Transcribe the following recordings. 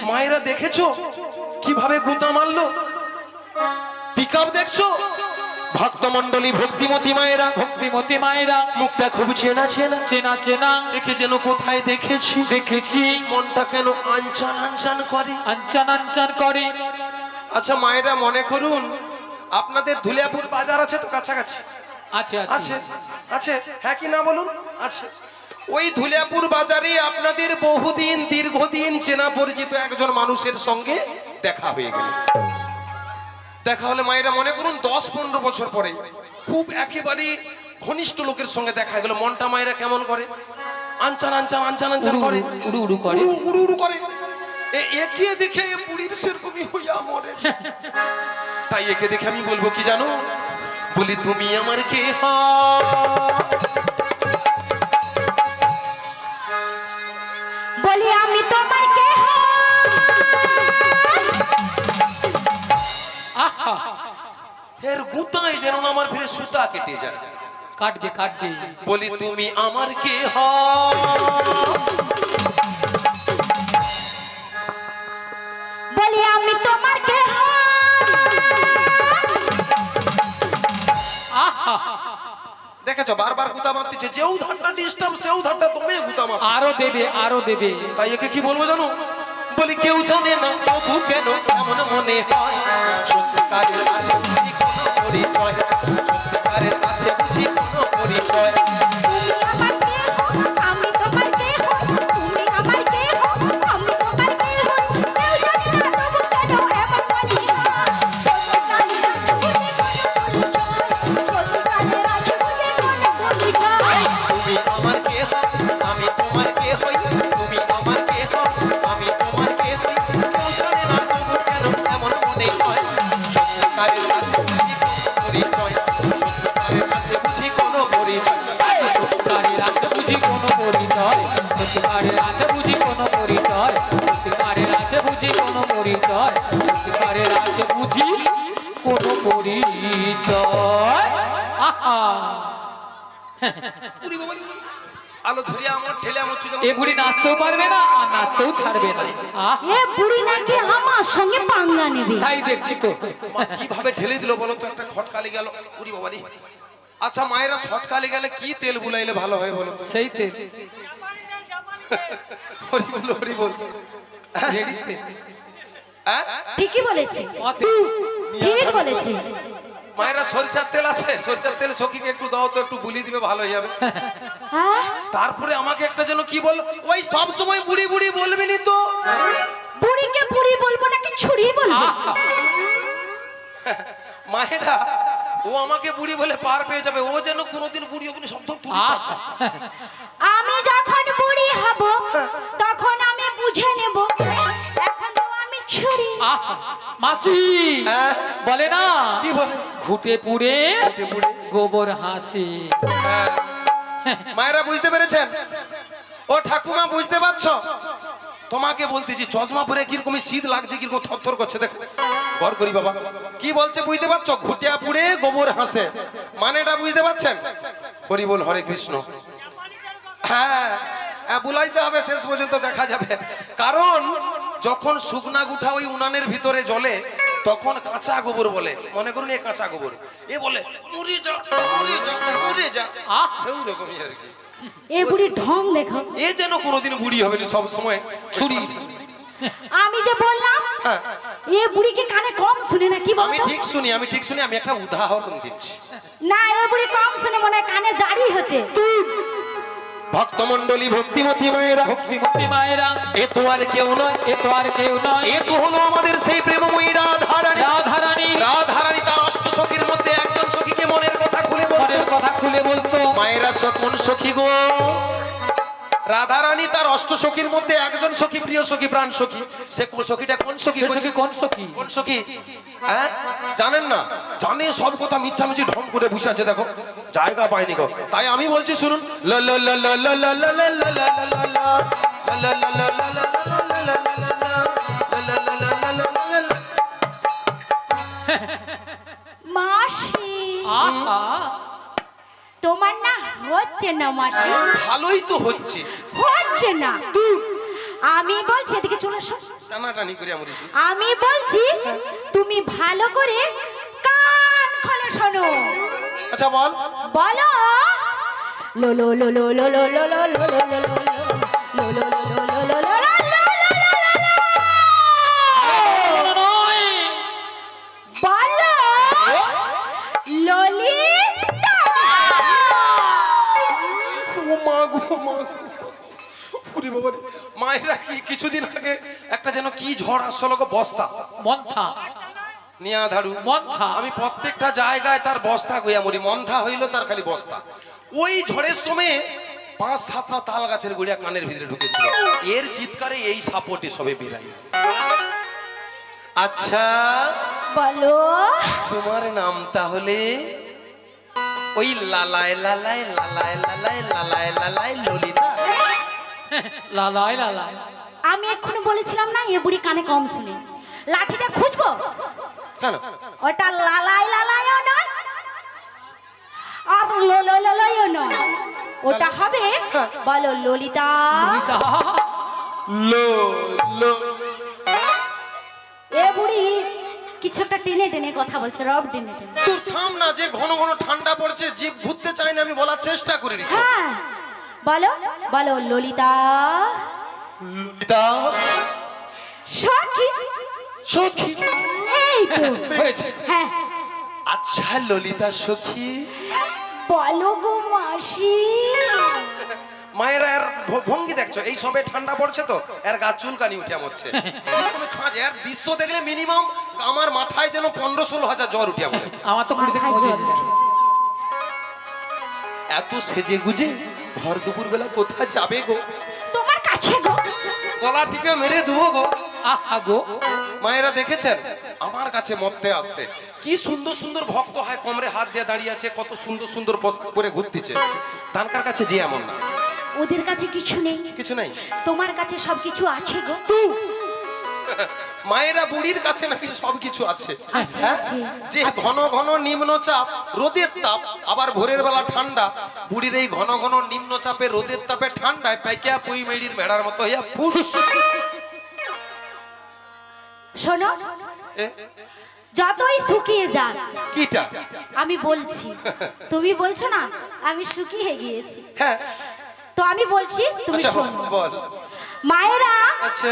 মায়েরা দেখেছো কিভাবে গুঁতা মারলো? পিকআপ দেখছো? ভক্তমণ্ডলী ভক্তিমতী মায়েরা মুখটা খুব চেনা চেনা দেখে যেন কোথায় দেখেছি মনটা কেন আনচান করে। আচ্ছা মায়েরা মনে করুন আপনাদের ধুলিয়াপুর বাজার আছে তো কাছাকাছি? আছে হ্যাঁ কি না বলুন? আছে। ওই ধুলিয়াপুর বাজারে আপনাদের বহুদিন দীর্ঘদিন চেনা পরিচিত একজন মানুষের সঙ্গে দেখা হয়ে গেল। দেখা হলে মায়েরা মনে করুন 10-15 বছর পরে খুব একেবারে ঘনিষ্ঠ লোকের সঙ্গে দেখা গেল, মনটা মায়েরা কেমন করে? আনচান করে, উড়ু করে। একে দেখে বুড়ির সেরকমই হইয়া মরে। তাই একে দেখে আমি বলবো কি জানো? বলি তুমি আমার কে বলি আমি তোমার কে এর গুতায় যেন আমার ফিরে সুতা কেটে যায়। কাটবে বলি তুমি আমার কে বলি আমি তোমার কে দেখেছো বারবার গুতা মারতেছে, যেও ধানটা ডিস্টার্ব সেও ধানটা তুমি গুতা মার। আরো দেবে। তাই একে কি বলবো জানো? বলি কেউ জানে না তবু কেন এমন মনে হয়, সত্যিকারের আছে বুঝি কোনো পরিচয়, সত্যিকারের আছে বুঝি কোনো পরিচয়। আমি তোমার কে তুমি আমার কে আমি তোমার কে কেউ জানে না তবু কেন এমন মনে হয়, সত্যিকারের আছে বুঝি কোনো পরিচয়। তুমি আমার কে আমি তোমার কে হই, তুমি আমার কে আমি তোমার কে হই, কেউ জানে না তবু কেন এমন মনে হয়, সত্যিকারের আছে বুঝি কোনো পরিচয়, সত্যিকারের আছে বুঝি কোনো পরিচয়। সত্যিকারের আছে বুঝি কোনো পরিচয়, সত্যিকারের আছে বুঝি কোনো পরিচয়, সত্যিকারের আছে বুঝি কোনো পরিচয়। আলো ধরিয়া আমার ঠেলে আমার চুজা এ বুড়ি নাচতেও পারবে না আর নাচতেও ছাড়বে না। এ বুড়ি নাকি আমার সঙ্গে পাঙ্গা নেবে? তাই দেখছি তো কিভাবে ঠেলে দিল বলো তো, একটা খটকালি গেল উরি বাবারি। আচ্ছা মায়েরা শটকালি গেলে কি তেল বুলাইলে ভালো হয় বলো তো? সেই তেল হরি বল রেডি তেল। ঠিকই বলেছে, ঠিক বলেছে। মায়েরা সরিষার তেল আছে, সরিষার তেল সখীকে একটু দাও তো, একটু বুলি দিবে ভালো হয়ে যাবে। তারপরে আমাকে একটা যেন কি বল, ওই সব সময় বুড়ি বুড়ি বলবিনি তো। বুড়িকে বুড়ি বলবো নাকি ছুরি বলবো? মায়েরা ও আমাকে বুড়ি বলে পার পেয়ে যাবে, ও যেন কোনোদিন বুড়ি ওখানে শব্দ তুলি। আমি যখন বুড়ি হব তখন আমি বুঝে নেব, এখন তো আমি ছুরি। মাসি বলে না কি বলে? ঘুটে পুড়ে গোবর হাসি। মায়েরা বুঝতে পেরেছেন? ও ঠাকুমা বুঝতে পারছো? তোমাকে বলতেছি চশমা পরে কিরকম শীত লাগছে, কিরকম থরথর করছে, দেখো ঘর করি বাবা কি বলছে বুঝতে পারছো? ঘুটিয়া পুড়ে গোবর হাসে, মানেটা বুঝতে পারছেন? হরি বল হরে কৃষ্ণ। হ্যাঁ বুলাইতে হবে, শেষ পর্যন্ত দেখা যাবে। কারণ যখন শুকনা গুঠা ওই উনানের ভিতরে জ্বলে তখন কাঁচা গোবর বলে, মনে করুন এ কাঁচা গোবর, এ বলে মরে যা মরে যা, সেই রকমই আর কি। এ বুড়ি ঢং দেখো, এ যেন কোনোদিন বুড়ি হবে না, সব সময় ছুরি। আমি যে বললাম এ বুড়িকে কানে কম শুনে না কি বলতো? আমি ঠিক শুনি, আমি একটা উদাহরণ দিচ্ছি। না এ বুড়ি কম শুনে মনে হয় কানে জারি হচ্ছে। ভক্তমণ্ডলী ভক্তিমতী মায়েরা এ তো আর কেউ নয়, এ তো হলো আমাদের সেই প্রেমময়ী রাধারানী। তার অষ্ট সখীর মধ্যে একজন সখীকে মনের কথা খুলে বলতো। মায়েরা কোন সখী গো? রাধারানী তার অষ্টসখীর মধ্যে একজন সখী, প্রিয় সখী, প্রাণ সখী। সে সখীটা কোন সখী? সে সখী কোন সখী? কোন সখী? হ্যাঁ, জানেন না? জানে সব কথা মিছামিছি ঢং করে বসে আছে, দেখো জায়গা পায়নি গো। তাই আমি বলছি শুনুন, ল ল ল ল ল ল ল ল ল ল ল মাসি আহা তোমার না হচ্ছে না মাসি, ভালোই তো হচ্ছে। হচ্ছে না। আমি বলছি এদিকে চলে আসো। টানাটানি করে আমি আমি বলছি তুমি ভালো করে কান খুলে শোনো। আচ্ছা বল। বলো লো লো লো লো লো লো লো লো লো লো লো লো লো লো লো লো। বলো ললিতা। ও মা গো মা, ওরে বাবা রে। মায়েরা কি কিছুদিন আগে একটা যেন কি ঝড় আসলো গো, বস্তা মন্থা নিয়া ধারু মন্থা। আমি প্রত্যেকটা জায়গায় তার বস্তা গইয়া মরি, মন্থা হইলো তার খালি বস্তা। ওই ঝড়ের সময় 5-7টা তাল গাছের গুড়িয়া কানের ভিতরে ঢুকেছিল, এর চিৎকারে এই সাপোর্টে সবে বেরাই। আচ্ছা বলো তোমার নাম তাহলে ওই লালায় লালায় লালায় লালায় লালায় লালায় ললিতা? লালাই লালাই। আমি এক্ষুনি বলেছিলাম না এ বুড়ি কানে কম শুনে। লাঠিটা খুঁজবো, কেন? ওটা লালাই লালাইও নয় আর লো লো লো লইও নয়, ওটা হবে বলো ললিতা। ললিতা লো লো। এ বুড়ি কিছু একটা টেনে টেনে কথা বলছে, রব টেনে টেনে। তুই থাম না, যে ঘন ঘন ঠান্ডা পড়ছে, জিভ ঘুরতে চাই না, আমি বলার চেষ্টা করি। হ্যাঁ বলো বলো ললিতা। ললিতা সখী সখী। এই তো হয়েছে। হ্যাঁ আচ্ছা ললিতা সখী, বলো গো মাসি। মায়েরা এর ভঙ্গি দেখছো, এই সবে ঠান্ডা পড়ছে তো এর গা চুলকানি উঠে আমছে। তুমি খাঁজ এর দৃশ্য দেখলে মিনিমাম আমার মাথায় যেন 15-16 হাজার জ্বর উঠে আমছে। আমার তো 20 থেকে মাথায় 25 জ্বর। এত সেজে গুজে ভর দুপুর বেলা কোথায় যাবে গো? তোমার কাছে গো। গলা টিপে মেরে দেবো গো। আহা গো। মায়েরা দেখেছেন আমার কাছে মরতে আসছে, কি সুন্দর সুন্দর ভক্ত হয়, কোমরে হাত দিয়ে দাঁড়িয়ে আছে, কত সুন্দর সুন্দর পোশাক পরে ঘুরতেছে। তানকার কাছে যে এমন না, ওদের কাছে কিছু নেই, কিছু নাই। তোমার কাছে সবকিছু আছে গো। মায়েরা বুড়ির কাছে নাকি সবকিছু আছে। আছে, হ্যাঁ? আছে। যে ঘন ঘন নিম্নচাপ, রোদের তাপ, আবার ভোরের বেলা ঠান্ডা, বুড়ির এই ঘন ঘন নিম্নচাপে রোদের তাপে ঠান্ডায় পাইকিয়া পুই মেড়ির ভেড়ার মতো হইয়া ফুস। শোনো এ, যতই শুকিয়ে যাক, কিটা? আমি বলছি তুমি বলছো না আমি শুকিয়ে গিয়েছি, হ্যাঁ তো আমি বলছি তুমি আচ্ছা শোনো। বল। মায়েরা আচ্ছা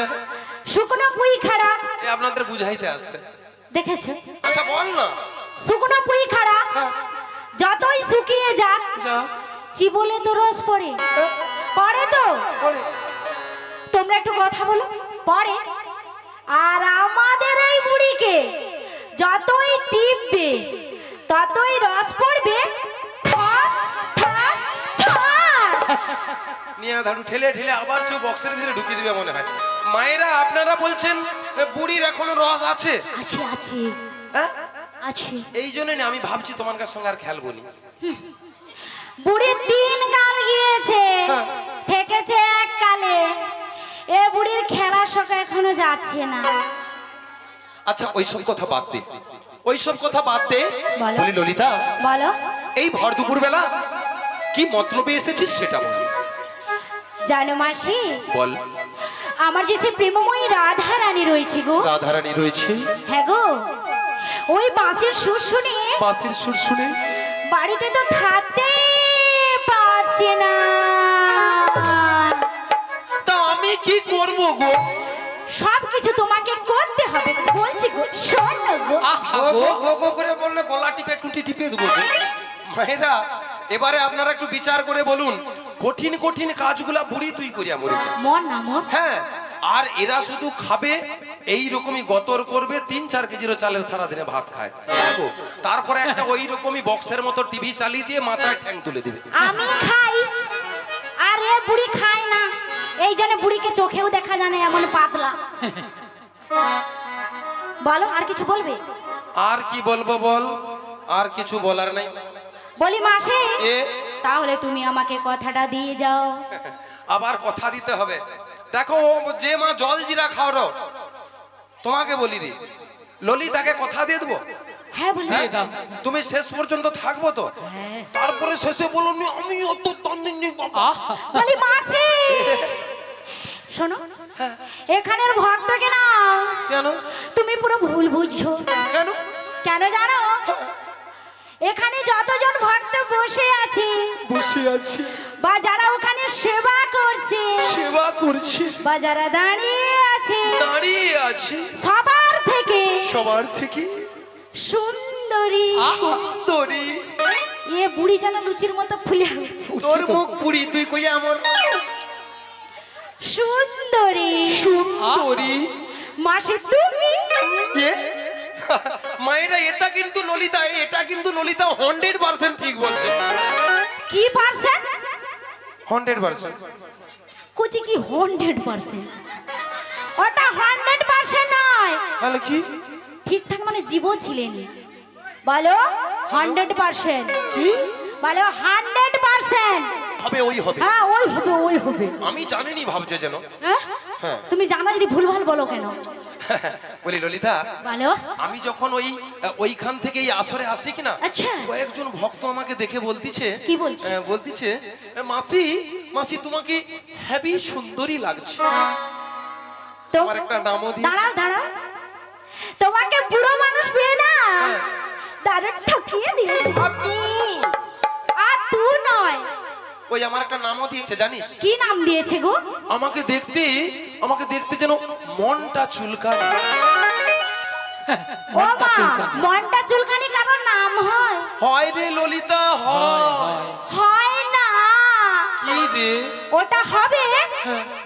শুকনো পুই খাড়া এ আপনাদের বুঝাইতে আসছে। দেখেছো? আচ্ছা বল না। শুকনো পুই খাড়া যতই শুকিয়ে যাক যা চিবলে তো রস পড়ে, পড়ে তো। পরে। তোমরা একটু কথা বলো, পড়ে। আর আমাদের এই বুড়িকে যতই টিপবে ততই রস পড়বে, ঠাস ঠাস ঠাস। নিয়া ধাড়ু ঠেলে ঠেলে আবার সে বক্সের ভিতরে ঢুকিয়ে দিবে মনে হয়। মায়েরা আপনারা বলছেন বুড়ির এখনো রস আছে। আছে আছে হ্যাঁ আছে। এই জন্য না আমি ভাবছি তোমার সঙ্গে আর খেলবো নি। বুড়ি 3 গাল গিয়েছে, হ্যাঁ। ঠেকেছে এক কালে। এ বুড়ির খেলার শখ এখনো যাচ্ছে না। আচ্ছা ওইসব কথা বাদ দে, ওইসব কথা বাদ দে। বলো। বলি ললিতা, বলো এই ভর দুপুর বেলা কি মতলবে এসেছিস সেটা বল। জানো মাসি, বল। আমার যে সে প্রেমময়ী রাধা রানী রয়েছে গো। রাধারানী রয়েছে, হ্যাঁ গো, ওই বাঁশির সুর শুনে বাঁশির সুর শুনে বাড়িতে তো থাকতেই পারছে না। তা আমি কি করব গো? সবকিছু তোমাকে করতে হবে বলছি গো, শোনো গো। আহা গো গো। গো গো গো করে বললে গলা টিপে টুটি টিপে দেবো গো। মায়েরা এবারে আপনারা একটু বিচার করে বলুন, কঠিন কঠিন কাজগুলা বুড়ি তুই করিয়া মরেছে। মন না মন। হ্যাঁ, আর এরা শুধু খাবে এই রকমই গতর করবে, 3-4 কেজির চালের সারাদিনে ভাত খায়। দেখো তারপরে একটা ওই রকমই বক্সের মতো টিভি চালিয়ে দিয়ে মাথায় ঠ্যাং তুলে দিবে। আমি খাই আর এ বুড়ি খায় না। এই জন্য বুড়িকে চোখেও দেখা যায় না, এমন পাতলা। বলো, আর কিছু বলবে? আর কি বলবো বল, আর কিছু বলার নাই। বলি মাসি, এ তাহলে তুমি আমাকে কথাটা দিয়ে যাও। আবার কথা দিতে হবে। দেখো ও যে মা জল জিরা খাওয়ারো, তোমাকে বলি রে ললিতাকে কথা দিয়ে দেবো। হ্যাঁ বলি। হ্যাঁ? তুমি শেষ পর্যন্ত থাকবো তো? হ্যাঁ। তারপরে শেষে বলো নি আমি অত তন্দিন নেই বাবা। আহা, বলি মাসি, শোনো, এখানের ভক্তকে না কেন তুমি পুরো ভুল বুঝছো। কেন? কেন জানো? এখানে যতজন ভক্ত বসে আছে বসে আছি, বা যারা ওখানে সেবা করছে, সেবা করছি, বা যারা দাঁড়িয়ে আছে, দাঁড়িয়ে আছি, সবার থেকে সবার থেকে সুন্দরী। সুন্দরী। এ বুড়ি যেন লুচির মতো ফুলে উঠছে। তোর মুখ পুরি, তুই কই আমার সুন্দরী সুন্দরী। মাসি তুমি এ মায়েরা এটা কিন্তু ললিতা, এটা কিন্তু ললিতা 100% ঠিক বলছে। কি পারছেন? 100%। কুচি কি 100%? ওটা 100% নয়, তাহলে কি? ঠিকঠাক মানে জীব ছিলেনি। বলো 100%। কি বলো 100%। হবে? ওই হবে। হ্যাঁ ওই হবে, ওই হবে। আমি জানিনি ভাবছে যেন। হ্যাঁ? হ্যাঁ। তুমি জানো যদি ভুলভাল বলো কেন? বলি ললিতা, বলো। আমি যখন ওইখান থেকে এই আসরে আসি কিনা, আচ্ছা। কয়েকজন ভক্ত আমাকে দেখে বলতিছে, কি বলছে? বলতিছে মাসি মাসি তোমাকে হেভি সুন্দরী লাগছে। তো আমার একটা নামও দিয়েছে। দাঁড়াও দাঁড়াও, তোমাকে বুড়ো মানুষ পেয়ে না দারুণ ঠকিয়ে দিয়েছে। আর তুই নয়, ওই আমার একটা নামও দিয়েছে জানিস? কি নাম দিয়েছে গো? আমাকে দেখতে যেন মনটা চুলকায়। ও মা, মনটা চুলকানি কারণ নাম হয়? হয় রে ললিতা, হয়। হয় না, কি রে? ওটা হবে।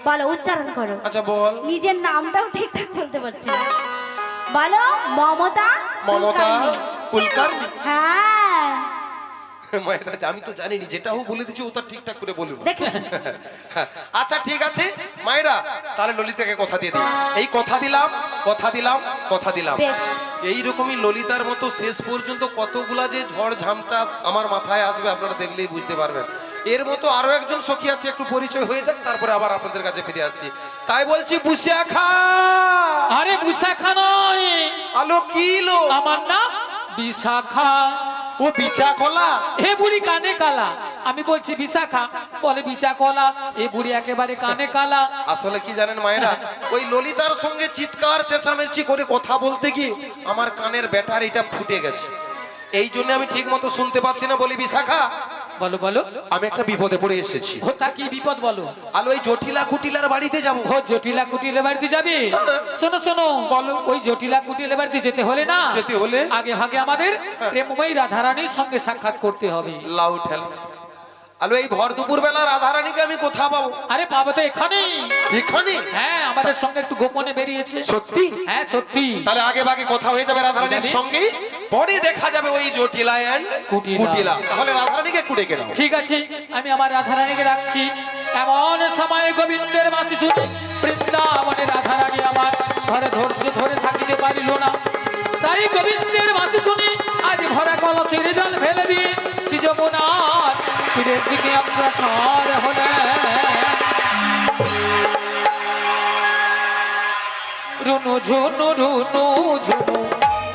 বলো, উচ্চারণ করো। আচ্ছা বল। নিজের নামটাও ঠিকঠাক বলতে পারছি না। বলো মমতা। মমতা কুলকার্নি। কুলকার্নি। হ্যাঁ মায়েরা, আমি তো জানিনি, যেটাও বলে দিচ্ছি ওটা ঠিকঠাক করে বলুন। দেখেছি। আচ্ছা ঠিক আছে মায়েরা, তাহলে ললিতাকে কথা দিয়ে দিই। এই কথা দিলাম, কথা দিলাম, কথা দিলাম। বেশ। এইরকমই ললিতার মতো শেষ পর্যন্ত কতগুলা যে ঝড় ঝামটা আমার মাথায় আসবে আপনারা দেখলেই বুঝতে পারবেন। এর মতো আরো একজন সখী আছে, একটু পরিচয় হয়ে যাক, তারপরে আবার আপনাদের কাছে ফিরে আসছি। তাই বলছি বুসিয়া খা। আরে বিশাখা নয়, আলো কি লো? আমার নাম বিশাখা। ও বিচা কলা। হে বুড়ি কানে কালা, আমি বলছি বিশাখা, বলে বিচা কলা। এ বুড়ি একেবারে কানে কালা। আসলে কি জানেন মায়েরা, ওই ললিতার সঙ্গে চিৎকার চেঁচামেচি করে কথা বলতে গিয়ে আমার কানের ব্যাটারিটা ফুটে গেছে। এই জন্য আমি ঠিক মতো শুনতে পাচ্ছি না। বলি বিশাখা, বলো বলো, আমি একটা বিপদে পড়ে এসেছি। ওটা কি বিপদ বলো? আলো ওই জটিলা কুটিলার বাড়িতে যাব। ও জটিলা কুটিলের বাড়িতে যাবে? শোনো শোনো, বলো। ওই জটিলা কুটিলের বাড়িতে যেতে হলে না, যেতে হলে আগে ভাগে আমাদের প্রেমময়ী রাধারানীর সঙ্গে সাক্ষাৎ করতে হবে। লাউ ঠেলা। আলো এই ভর দুপুর বেলা রাধারানীকে আমি কোথা পাবো? আরে পাবো তো এখানেই। এখানে? হ্যাঁ, আমাদের সঙ্গে একটু গোপনে বেরিয়েছে। সত্যি? হ্যাঁ সত্যি। তাহলে আগে ভাগে কথা হয়ে যাবে রাধারানীর সঙ্গে, পরে দেখা যাবে ওই জটিলা এন্ড কুটিলা। কুটিলা। তাহলে রাধারানীকে কুড়ে কেন? ঠিক আছে, আমি আমার রাধারানীকে রাখছি। এমন সময় গোবিন্দের মাসি শুনে বৃন্দাবনে রাধারানী আমার ঘরে ধৈর্য ধরে থাকিতে পারিল না। তাই গোবিন্দের মাসি শুনে আজ ভরা কলসের জল ফেলে দিয়ে যমুনার তীরের দিকে অগ্রসর হলেন। রুনু ঝুনু রুনু ঝুনু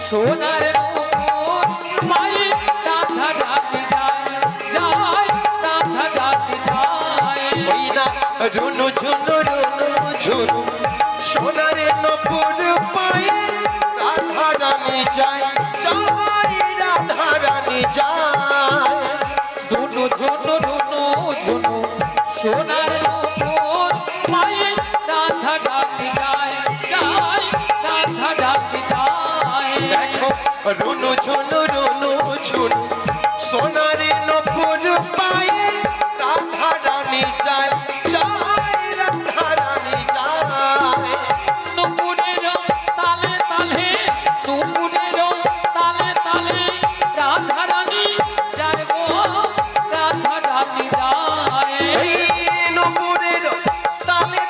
সোনার নুপুর, মায়ে রাধা রাধি যায় যায়, রাধা রাধি যায়। ওই না রুনু ঝুনু রুনু ঝুনু সোনারে নপুর পায়ে রাধারানী যায় যায়, রাধারানী যায়। রুনু ঝুনু রুনু ঝুনু সোনার নুপুর, মায়ে রাধা রাধি যায় যায়, রাধা রাধি যায়। দেখো রুনু ঝুনু রুনু ঝুনু সোনারে নপুর পায়ে রাধারানী যায় যায়, রাধারানী যায়। নুপুরের তালে তালে, নুপুরের তালে তালে রাধারানী যায় গো, রাধারানী যায়। এই নপুরের তালে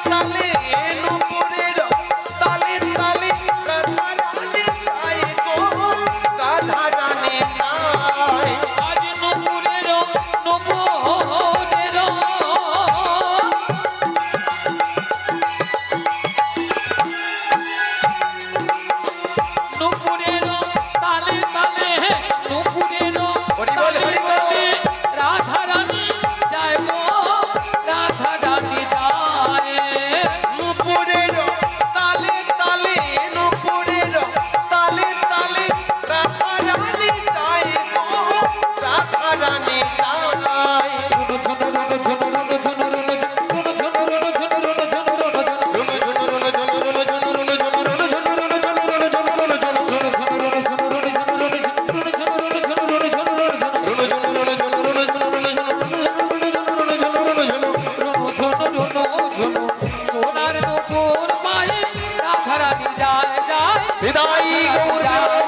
ঝুনু ঝুনু সোনার নূপুর পায়ে রাধারানী যায় যায় বিদায় গৌর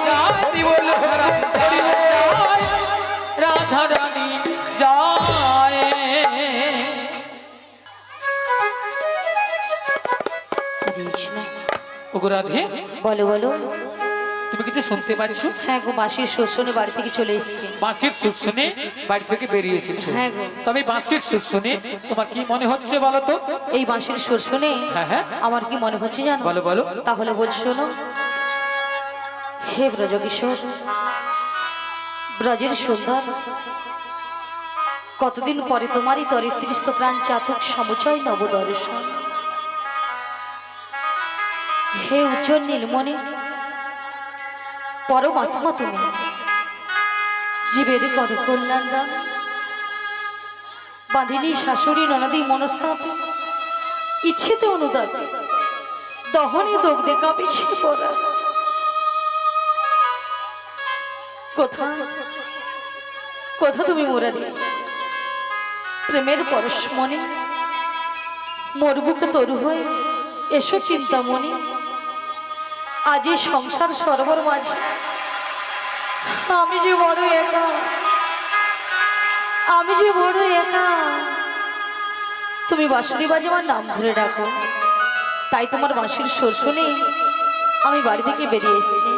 যায় হরি বল হরি বল। রাধারানী যায়। কৃষ্ণ ওগো রাধে, বলো বলো। তুমি কিছু শুনতে পাচ্ছ? হ্যাঁ গো, বাঁশির সুর শুনে বাড়ি থেকে চলে এসেছি। বাঁশির সুর শুনে বাড়ি থেকে বেরিয়ে এসেছো? হ্যাঁ গো। তবে বাঁশির সুর শুনে তোমার কি মনে হচ্ছে বলো তো? এই বাঁশির সুর শুনে হ্যাঁ হ্যাঁ, আমার কি মনে হচ্ছে জানো? বলো বলো। তাহলে বল শোনো। হে ব্রজকিশোর, ব্রজের সুন্দর, কতদিন পরে তোমারই তরিত্রিস্ত প্রাণ চাতক সমুচয় নবদর্শন। হে উজ্জ্বল নীলমণি, পরমাত্মা তুমি, জীবের কর কল্যাণ দান। বাঁধিনী শাশুড়ি ননদী মনস্তাপে, ইচ্ছেতে অনুদাতে, দহনে দগ্ধে কাঁপিছে পড়া। কোথা কোথা তুমি মুরারি, প্রেমের পরশ মনে, মোর বুকে তরু হয়ে এসো চিন্তামণি। আজ এই সংসার সরোবর মাঝে আমি যে বড় একা, আমি যে বড় একা। তুমি বাঁশুরি বাজে আমার নাম ধরে ডাকো, তাই তোমার বাঁশির সুর শুনে আমি বাড়ি থেকে বেরিয়ে এসেছি।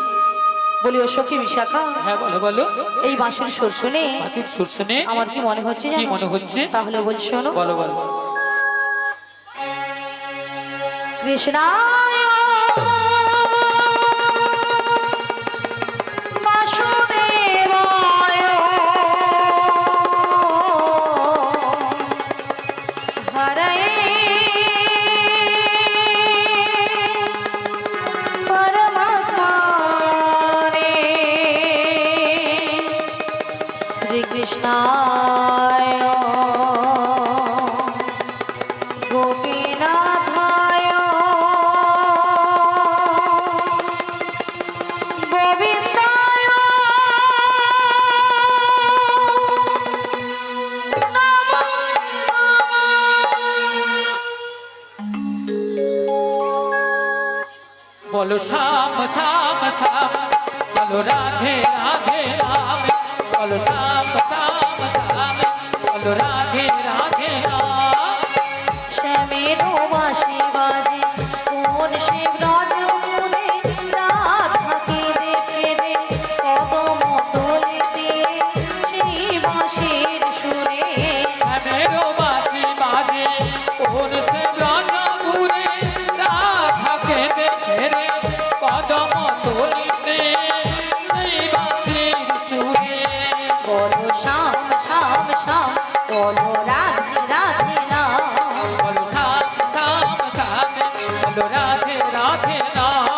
বলি ও সখী বিশাখা, হ্যাঁ বলো বলো। এই বাঁশির সুর শুনে বাঁশির সুর শুনে আমার কি মনে হচ্ছে কি জানো? মনে হচ্ছে? তাহলে বল শোনো। বলো বলো। কৃষ্ণায় বাসুদেবায় হরয়ে পরমাত্মনে শ্রীকৃষ্ণায় গোপীনাথায় গোবিন্দায় বলো শ্যাম শ্যাম শ্যাম, বলো রাধে রাধে রাম, বলো শ্যাম শ্যাম শ্যাম, বলো রাধে রাধে রাম। শ্যামের বাঁশি বাজে কোন সে ব্রজ মূলে, রাধাকে দেখে দে কদম তলিতে সেই বাঁশির সুরে। শ্যামেরও বাঁশি বাজে কোন সে ব্রজপুরে, রাধাকে দেখে রে কদম তলিতে সেই বাঁশির সুরে। বলো শ্যাম শ্যাম শ্যাম, বলো রাধে রাধে রাম। বলো শ্যাম শ্যাম শ্যাম, বলো রাধে রাধে রাম।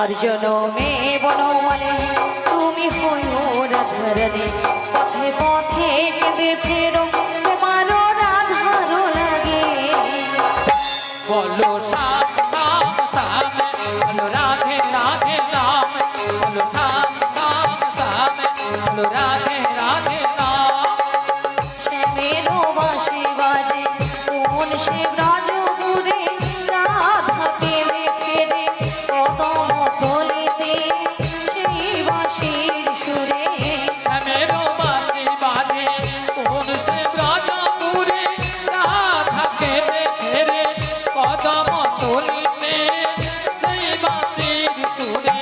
আর জনমে বনমালে তুমি হইও রাধারানী, পথে পথে কেঁদে ফেরো তোমারও রাধার লাগে। বলো শ্যাম শ্যাম শ্যাম, বলো রাধে রাধে রাম, বলো শ্যাম শ্যাম শ্যাম, বলো রাধে রাধে রাম। শ্যামেরও বাঁশি বাজে কোন সে ব্রজপুরে, রাধা কেঁদে ফেরে কদম তলিতে সেই বাঁশির সুরে। শ্যামেরও বাঁশি বাজে কোন সে ব্রজপুরে, রাধা কেঁদে ফেরে কদম তলিতে সেই বাঁশির সুরে।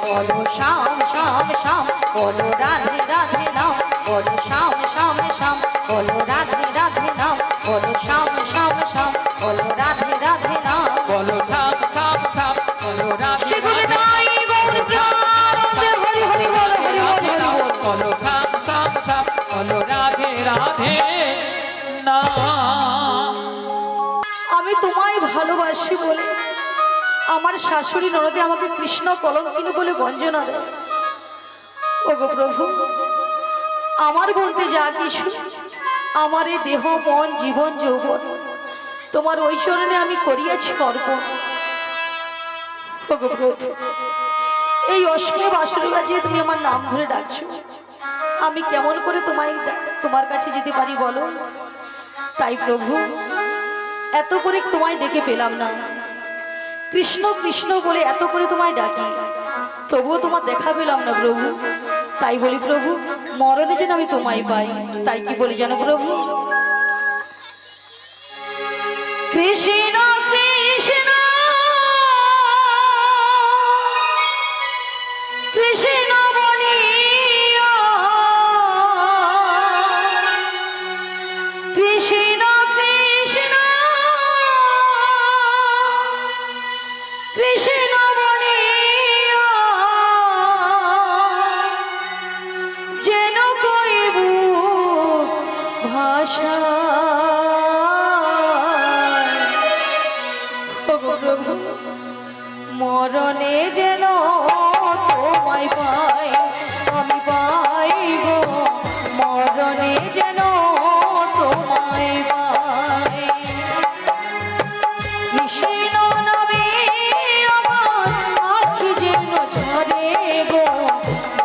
বলো শ্যাম শ্যাম শ্যাম, বলো রাধে রাধে নাম, বলো শ্যাম শ্যাম শ্যাম, বলো রাধে রাধে নাম, বলো শ্যাম শ্যাম শ্যাম, বলো রাধে রাধে নাম। বলো শ্যাম শ্যাম শ্যাম, বলো রাধে সেগুলি রাধে তাই গৌর প্রাণে হরি হরি বল, হরি বল, হরি বল। বলো শ্যাম শ্যাম শ্যাম, বলো রাধে রাধে নাম। আমি তোমায় ভালোবাসি বলে আমার শাশুড়ি ননদে আমাকে কৃষ্ণ কলঙ্কিনী বলে গঞ্জনা দেয়। ওগো প্রভু, আমার বলতে যা কিছু, আমার এই দেহ মন জীবন যৌবন তোমার ওই চরণে আমি করিয়াছি অর্পণ। ওগো প্রভু, এই অসময়ে বাঁশরি বাজিয়ে তুমি আমার নাম ধরে ডাকছো, আমি কেমন করে তোমার কাছে যেতে পারি বলো? তাই প্রভু, এত করে তোমায় ডেকে পেলাম না, কৃষ্ণ কৃষ্ণ বলে এত করে তোমায় ডাকি, তবুও তোমার দেখা পেলাম না প্রভু। তাই বলি প্রভু, মরণে যেন আমি তোমায় পাই। তাই কি বলি জানো প্রভু? কৃষ্ণ কৃষ্ণ কৃষ্ণ বলিয়া কৃষ্ণ কৃষ্ণ কৃষ্ণ বলিয়া যেন কইবু ভাষা। প্রভু, মরণে যেন তোমায় পাই, আমি পাইব মরণে যেন তোমায় পাই। কৃষ্ণ নামে আমার আখি যেন ঝরে গো,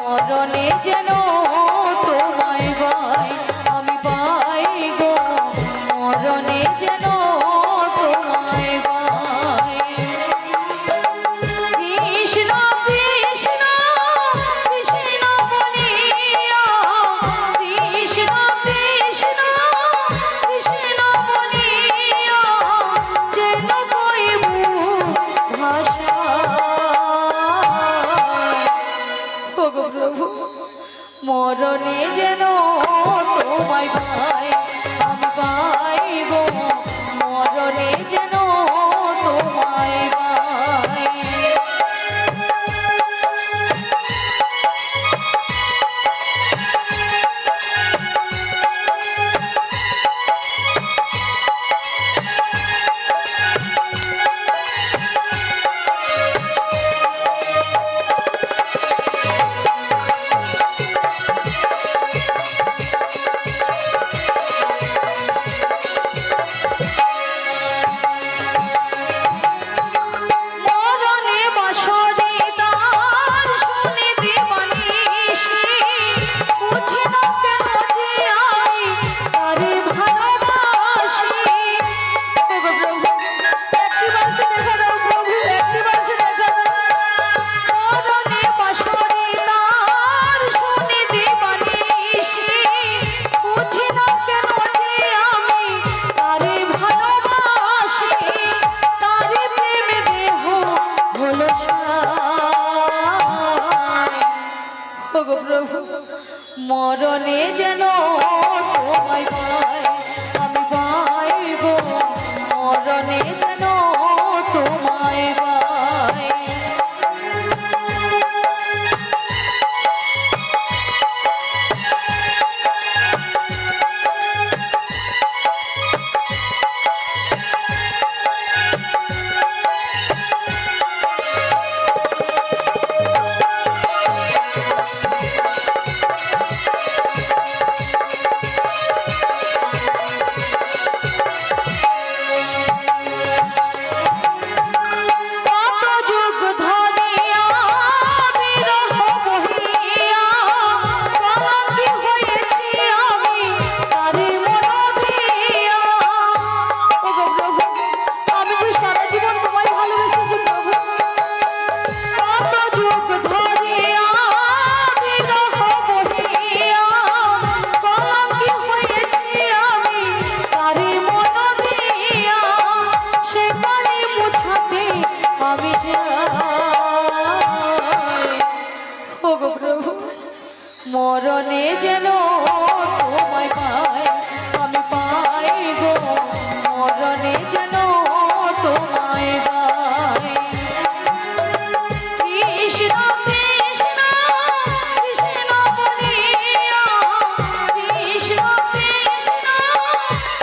মরণে যেন তোমায় পাই, আমি পাই গো মরণে যেন তোমায় পাই। কৃষ্ণ কৃষ্ণ কৃষ্ণ বলিয়া কৃষ্ণ কৃষ্ণ কৃষ্ণ বলিয়া যেন কইবু ভাষা। ওগো প্রভু, মরণে যেন তোমায় পাই, আমি পাইব মরণে যেন তোমায় পাই। মরণে যেন তোমায় পাই, আমি পাই গো মরণে যেন তোমায় পাই। কৃষ্ণ কৃষ্ণ কৃষ্ণ বলিয়া, কৃষ্ণ কৃষ্ণ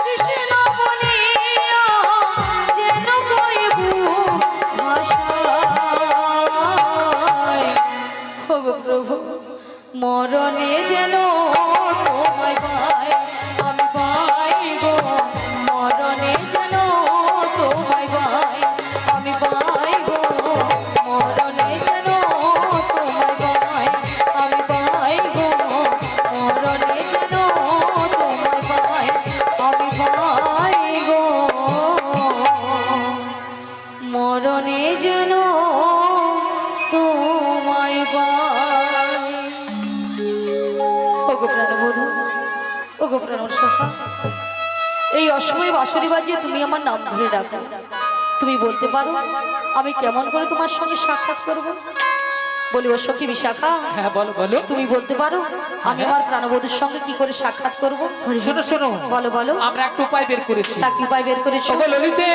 কৃষ্ণ বলিয়া যেন কইবু ভাষায়। ওগো প্রভু মরণে যেন তোমায় পাই, আমি পাই গো মরণে যেন তোমায় পাই, আমি পাই গো মরণে যেন তোমায় পাই, আমি পাই গো মরণে যেন তোমায় পাই, আমি পাই গো মরণে যেন তোমায় পাই। ওগো প্রাণবধূ, ওগো প্রাণ সখা, এই অসময়ে বাঁশরি বাজিয়ে তুমি আমার নাম ধরে ডাকো। তুমি বলতে পারো আমি কেমন করে তোমার সঙ্গে সাক্ষাৎ করব? বলি ও সখী বিশাখা, হ্যাঁ বলো বলো। তুমি বলতে পারো আমি আমার প্রাণবধূর সঙ্গে কি করে সাক্ষাৎ করব? শোনো শোনো, বলো বলো। আমরা একটা উপায় বের করেছি। তা কি উপায় বের করেছো? ওগো ললিতে,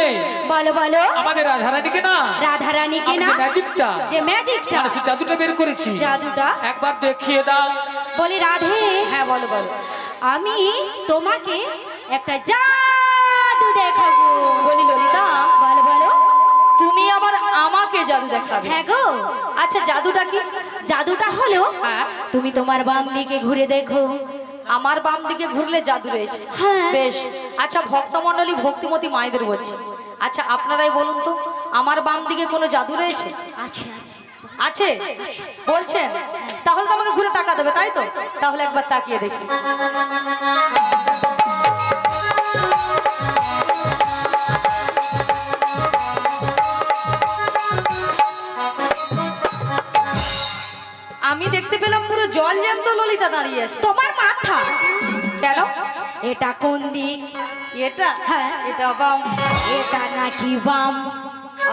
বলো বলো। আমাদের রাধারানীকে না, রাধারানীকে না, ম্যাজিকটা, যে ম্যাজিকটা, মানে সেই জাদুটা বের করেছি, জাদুটা একবার দেখিয়ে দাও। বলি রাধে, হ্যাঁ বলো বলো। আমি তোমাকে একটা জাদু দেখাবো। বলি ললিতা, বলো বলো। তুমি আবার আমাকে জাদু দেখাবে? হ্যাঁ গো। আচ্ছা জাদুটা কি? জাদুটা হলো হ্যাঁ। তুমি তোমার বাম দিকে ঘুরে দেখো। আমার বাম দিকে ঘুরলে জাদু রয়েছে? হ্যাঁ। বেশ। আচ্ছা ভক্তমণ্ডলী ভক্তিমতী মায়েদের বলছে, আচ্ছা আপনারাই বলুন তো আমার বাম দিকে কোনো জাদু রয়েছে? আছে আছে। আছে বলছেন? তাহলে তো আমাকে ঘুরে তাকা দেবে, তাই তো? তাহলে একবার তাকিয়ে দেখি। আমি দেখতে পেলাম পুরো জল জ্যান্ত ললিতা দাঁড়িয়ে আছে। তোমার মাথা কেন? এটা কোন দিক? এটা? হ্যাঁ। এটা বাম। এটা নাকি বাম?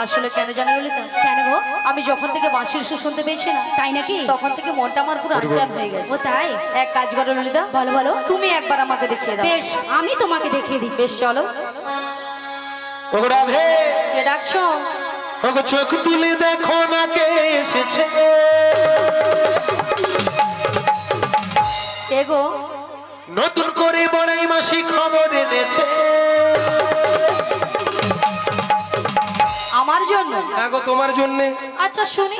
আসলে কেন জানো ললিতা? কেন গো? আমি যখন থেকে বাঁশির সুর শুনতে পেয়েছি না, তাই নাকি? তখন থেকে মনটা আমার পুরো আনচান হয়ে গেছে। ও তাই? এক কাজ করো ললিতা, বলো বলো। তুমি একবার আমাকে দেখিয়ে দাও। বেশ, আমি তোমাকে দেখিয়ে দিচ্ছি। বেশ চলো। ওগো রাধে, কে ডাকছো? ওগো চোখ তুলে দেখো না কে এসেছে। কে গো? নতুন করে বড়াই মাসি খবর এনেছে। আমার জন্য? হ্যাঁ গো তোমার জন্যে। আচ্ছা শুনি।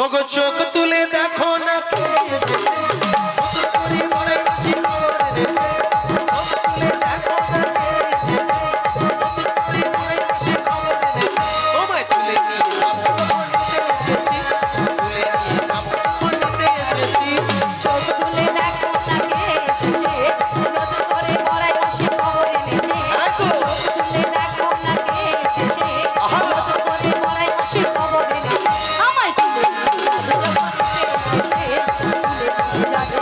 ওগো চোখ তুলে দেখো না কে এসেছে। নতুন করে বড়াই মাসি খবর এনেছে। চোখ তুলে দেখো না কে এসেছে। নতুন করে বড়াই মাসি খবর এনেছে। তোমায় তুলে নিয়ে যাবো মন্দিরে এসেছি। তুলে নিয়ে যাবো মন্দিরে এসেছি। চোখ তুলে দেখো না কে এসেছে, নতুন করে বড়াই মাসি খবর এনেছে। হ্যাঁ গো। চোখ তুলে দেখো না কে এসেছে, আহা। নতুন করে বড়াই মাসি খবর এনেছে। আমায় তুলে নিয়ে যাবে যখন সে এসেছে, তুলে নিয়ে যাবে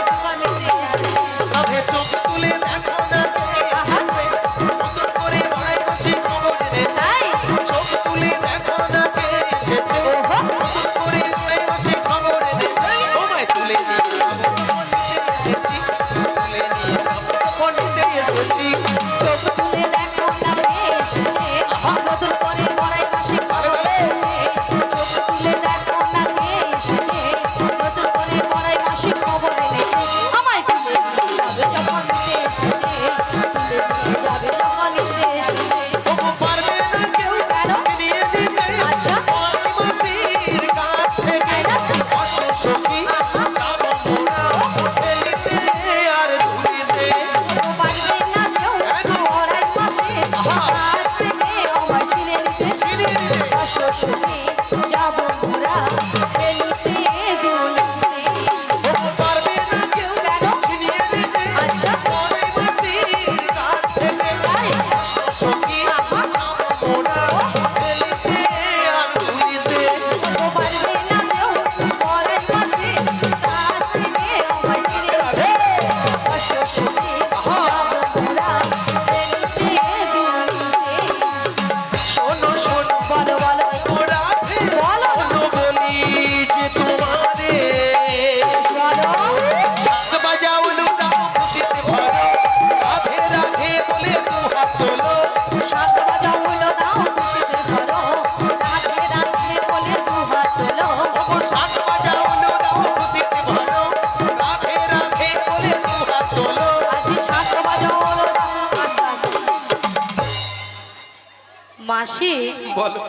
মাসি বলো।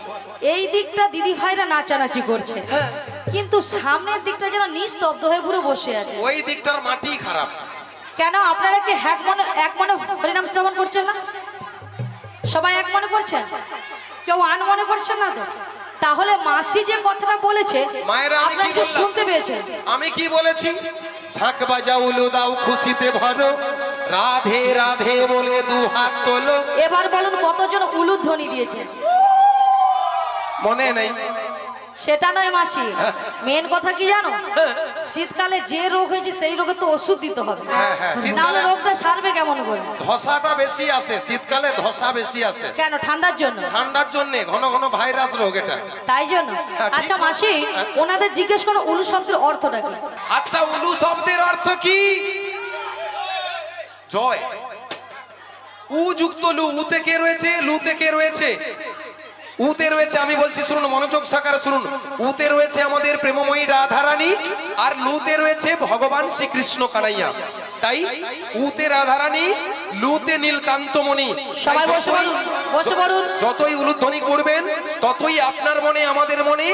এই দিকটা দিদি ভাইরা নাচানাচি করছে, কিন্তু সামনের দিকটা যেন নিস্তব্ধ হয়ে পুরো বসে আছে। ওই দিকটার মাটি খারাপ। কেন আপনারা কি এক মনে হরিনাম শ্রবণ করছেন না? সবাই এক মনে করছেন, কেউ আন মনে করছেন না তো? তাহলে মাসি যে কথাটা বলেছে মায়েরা আমি আপনারা কি কি বললাম? শুনতে পেয়েছেন? আমি কি বলেছি? শাঁখ বাজাও উলু দাও খুশিতে ভরো, রাধে রাধে বলে দু হাত তোলো। এবার বলুন কতজন উলুধ্বনি দিয়েছে? মনে নেই? সেটা নয় মাসি, মেন কথা কি জানো? শীতকালে যে রোগ হয়েছে সেই রোগে তো ওষুধ দিতে হবে, হ্যাঁ, হ্যাঁ, নাহলে শীতকালে রোগটা সারবে কেমন করে? ধসাটা বেশি আসে শীতকালে, ধসা বেশি আসে কেন? ঠান্ডার জন্য? ঠান্ডার জন্য, ঘন ঘন ভাইরাস রোগ এটা। তাই জন্য? হ্যাঁ, ঠিক। আচ্ছা মাসি, ওনাদের জিজ্ঞেস করো উলু শব্দের অর্থটা কি? আচ্ছা, উলু শব্দের অর্থ কি? জয়। উ যুক্ত লু, উতে কে রয়েছে? লুতে কে রয়েছে? উতে রয়েছে, আমি বলছি শুনুন, মনোযোগ সহকারে শুনুন। উতে রয়েছে আমাদের প্রেমময়ী রাধারানী, আর লুতে রয়েছে ভগবান শ্রীকৃষ্ণ কানাইয়া। তাই উতে রাধারানী, লুতে নীলকান্তমণি। সবাই বসে পড়ুন, বসে পড়ুন। যতই উলুধ্বনি করবেন ততই আপনার মনে, আমাদের মনে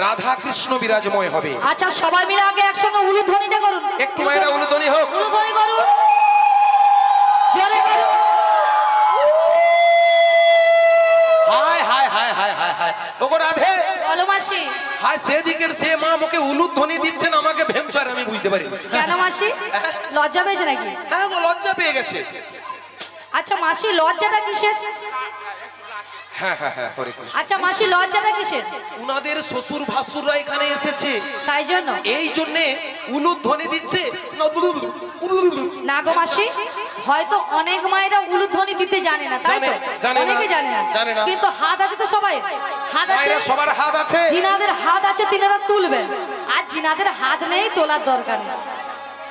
রাধা কৃষ্ণ বিরাজময় হবে। আচ্ছা সবাই মিলে আগে একসঙ্গে উলুধ্বনিটা করুন। একটু মায়েরা উলুধ্বনি হোক। উলুধ্বনি করুন, জোরে করুন। হায় হায় হায় হায় হায় হায়, ওগো রাধে। বলো মাসি। হায়, সেদিকের সে মা মুখে উলুধ্বনি দিচ্ছেন, আমাকে ভেমচার আমি বুঝতে পারি। কেন মাসি, লজ্জা পেয়েছে নাকি? হ্যাঁ গো, লজ্জা পেয়ে গেছে। আচ্ছা মাসি, লজ্জাটা কিসের? হ্যাঁ হ্যাঁ হ্যাঁ, হরে কৃষ্ণ। আচ্ছা মাসি, লজ্জাটা কিসের? উনাদের শ্বশুর ভাসুররা এখানে এসেছে, তাই জন্য? এই জন্যে উলুধ্বনি দিচ্ছে। না গো মাসি, হয়তো অনেক মায়েরা উলুধ্বনি দিতে জানে না, তাই তো? জানে না, অনেকে জানে জানে না। না, কিন্তু হাত আছে তো সবাই, হাত আছে। মায়েরা সবার হাত আছে। জিনাদের হাত আছে, তিনারা তুলবেন, আর জিনাদের হাত নেই, তোলার দরকার নেই।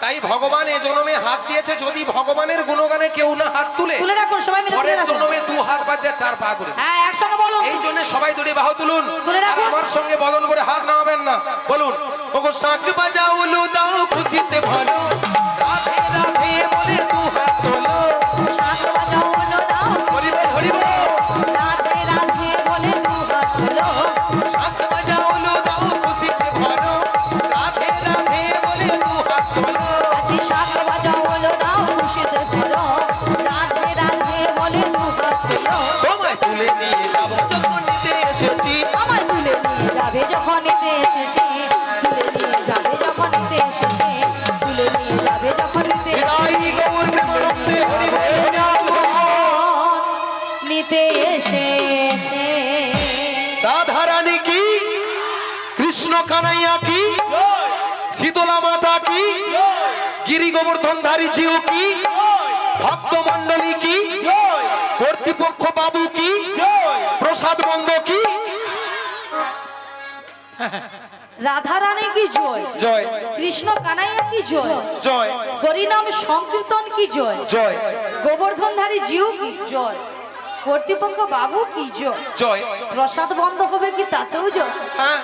তাই ভগবান এ জন্মে হাত দিয়েছে, যদি ভগবানের গুণগানে কেউ না হাত তুলে, তুলে রাখুন, সবাই মিলে তুলে পরের রাখুন। জন্মে দু হাত বাদ দিয়ে চার পা করে। হ্যাঁ, একসঙ্গে বলুন। এই জন্য সবাই দুটি বাহু তুলুন, তুলে আর রাখুন। আমার সঙ্গে বদন করে হাত নামাবেন না। বলুন, ওগো শাঁখ বাজাও উলু দাও খুশিতে ভরো, রাধে রাধে বলে দু হাত তোলো। শাঁখ বাজাও উলু দাও, হরিব হরিব। রাধে রাধে বলে দু হাত তোলো। শাঁখ বাজাও উলু দাও খুশিতে ভরো, রাধে রাধে বলে দু হাত তোলো। আজি শাঁখ বাজাও উলু দাও, খুশিতে ভরো, রাধে রাধে বলে দু হাত তোলো। তোমায় তুলে নিয়ে যাবো যখন নিতে এসেছি, আমায় তুলে নিয়ে যাবে যখন নিতে এসেছি, তুলে নিয়ে যাবে যখন নিতে এসেছি, তুলে নিয়ে যাবে যখন নিতে হৃদয় গৌর প্রেমানন্দে হরি বল হরি বল। নিতে এসেছে। রাধারানী কি, কৃষ্ণ কানাইয়া কি, শীতলা মাতা কি, গিরি গোবর্ধনধারী জিউ কি, ভক্ত মন্ডলী কি, কর্তৃপক্ষ বাবু কি, প্রসাদ বন্ধ কি। রাধারানী কি জয়, জয় কৃষ্ণ কানাইয়া কি জয়, জয় হরিনাম সংকীর্তন কি জয়, জয় গোবর্ধনধারী জিউ কি জয়, কর্তৃপক্ষ বাবু কি জয়, জয়। প্রসাদ বন্ধ হবে কি তাতেও জয়। হ্যাঁ,